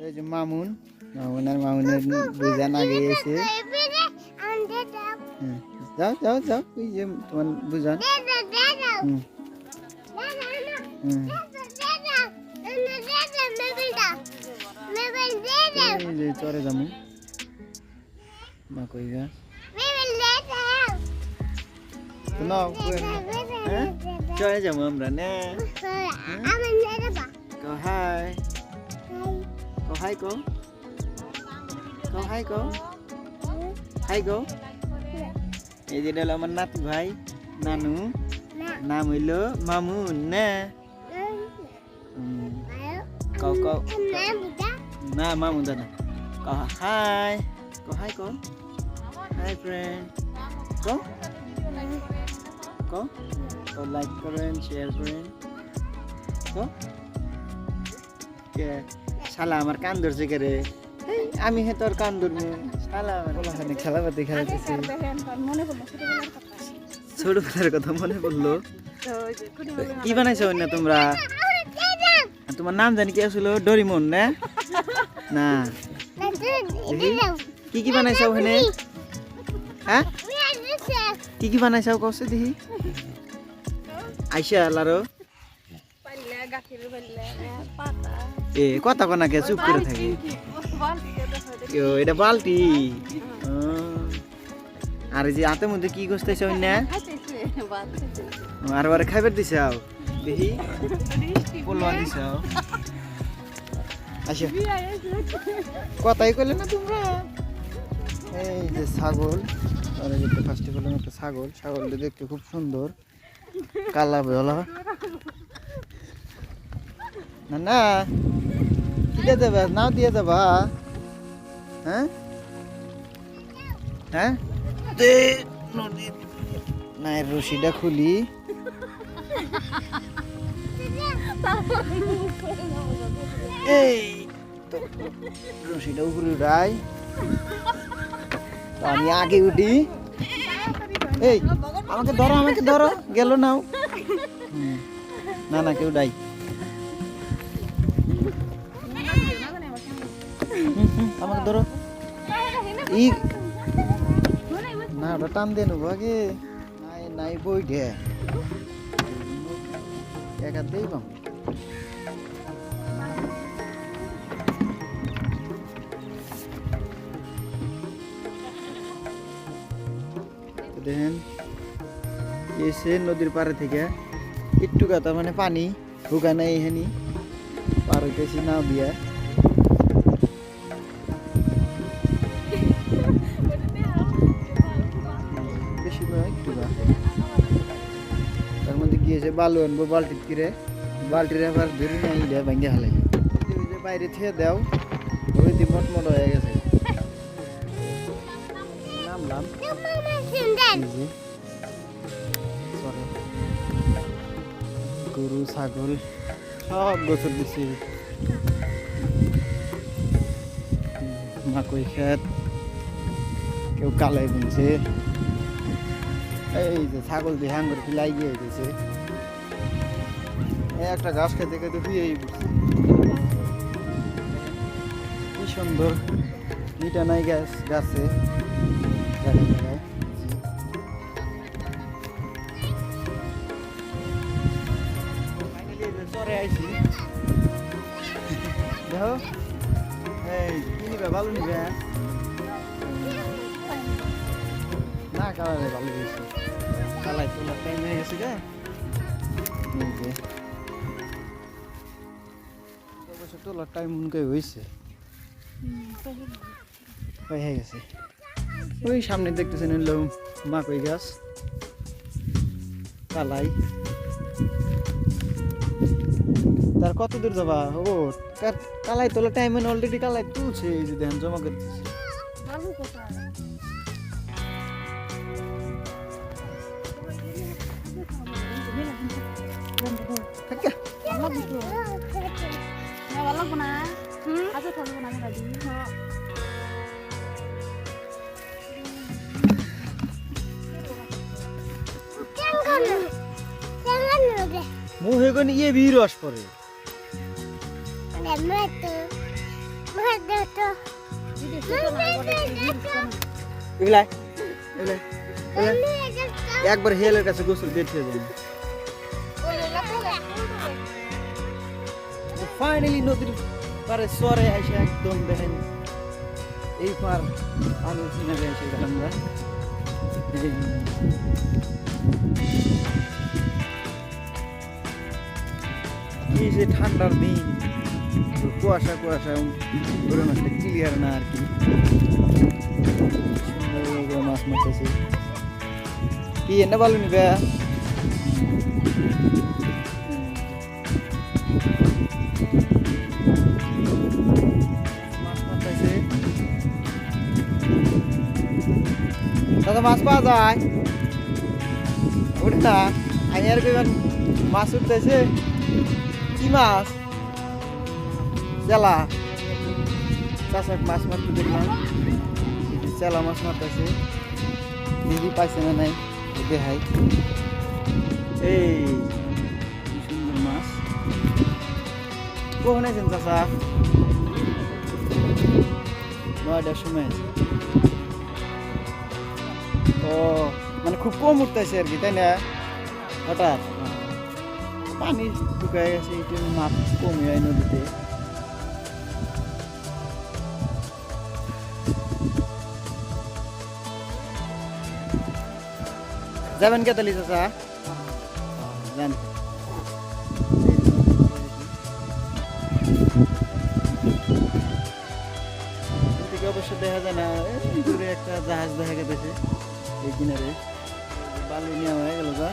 এই যে মামুন আর মামুনের বুঝান আগে এসে যাও যাও যাও এই যে তোমার বুঝান চরে যাবো মাকই গাছ চরে যাবো আমরা না হাই হাই গো হাই গো হাই গো এই যে হলো আমার নাতি ভাই নানু নাম হইল মামুন না কও কও না মামুন দাদা কও হাই কো হাই ফ্রেন্ড কও কও কও লাইক করেন শেয়ার করেন কও কে শালা আমার কান ধরছে কে রে আমি হে তোর কান ধরবো শালা আমার খেলাপাতি খেলাতেছি ছোটবেলার কথা মনে পড়লো কি বানাইছো না তোমরা তোমার নাম জানি কি আসলো ডোরিমন না না কি কি বানাইছো ওখানে হ্যাঁ কি কি বানাইছো কষ্ট দেখি আইসা লারো এ কথা কোনাকে চুপ করে থাকি এটা বালতি আর যে হাতের মধ্যে কি করতেছ না আর বারে খাইবার দিছাও দেখি বলবা দিছাও আচ্ছা কথাই কইলে না তোমরা এই যে ছাগল আর এই যে ফার্স্টে বললাম একটা ছাগলটা দেখতে খুব সুন্দর কালা বলা না না দিয়ে দেবে নাও দিয়ে দেবা হ্যাঁ হ্যাঁ না রশিটা খুলি এই রশিটা উপরে উঠাই আমি আগে উঠি এই আমাকে ধরো গেল নাও না না কেউ ডাই আমাকে ধরো ই না ওটা টান দিয়ে নেবো আগে নাই নাই বই ঢে এক হাত দিই পাম দেখেন এসে নদীর পাড়ে থেকে একটু কথা মানে পানি ঢুকা নাই এখানে পার হইতেছি নাও দিয়া বেশি একটু তার মধ্যে গিয়েছে বালু আনবো বালতির আবার ধরে নাই ভাঙ্গে হালাই বাইরে থেকে দেও ওই দিয়ে মটমট হয়ে গেছে নামলাম গরু ছাগল সব গোসল দিছি মাকই খেত কেউ কালাই বুনছে এই যে ছাগল দিয়ে হ্যাং করে ফিলাই গিয়ে গেছে একটা ঘাস খেতে খেতে ধুয়েই কি সুন্দর মিটা নাই গাছে চরে আইছি দেখো এই কি নিবে ভালো নিবে না কালারে ভালো হয়েছে কালাই তোলার টাইম হয়ে গেছে গা তোলার টাইম মনে হয়েছে হয়ে গেছে ওই সামনে দেখতেছেন এলো মাকই গাছ কালাই তার কত দূর যাবা ও কালাই তোলা টাইম অলরেডি কালাই তুলছে এই যে ধ্যান জমা করতেছে মুহে কোন ইয়ে বীরস পরে এগুলাই এগুলাই একবার হেলের কাছে গোসল দিয়ে যাবে ফাইনালি নদীর পারে সরে এসে একদম দেখেন এই পার আলো সিনারে এসে গেলাম আমরা এই যে ঠান্ডার দিন কুয়াশা কুয়াশা ওরকম একটা ক্লিয়ার না আর কি সুন্দর মাছ মারতেছে কি এনে ভালো নিবে দাদা মাছ পাওয়া যায় ওটা না আমি আর কইবেন মাছ উঠতেছে কি মাছ চেলা চাষা মাছ মারতে দেখলাম চেলা মাছ মারতেছে দেখি পাইছে না নাই দেখাই এই সুন্দর মাছ কখন আছেন চাষা 9টার সময় আছে ও মানে খুব কম উঠতেছে আর কি তাই না হঠাৎ পানি শুকায় গেছে একটু মাছ কমে যায় নদীতে যাবেন কে তালি চাচা যান এদিকে অবশ্য দেখা যায় না দূরে একটা জাহাজ দেখা গেছে এই কিনারে বালু নেওয়া হয়ে গেল যা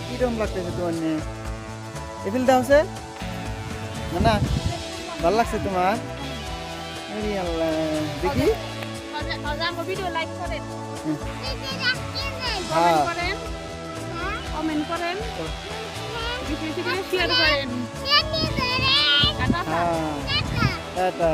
কিরম লাগতেছে তোমার নিয়ে এফিলটা হচ্ছে না না ভালো লাগছে তোমার দেখি কমেন্ট করেন শেয়ার করেন টাটা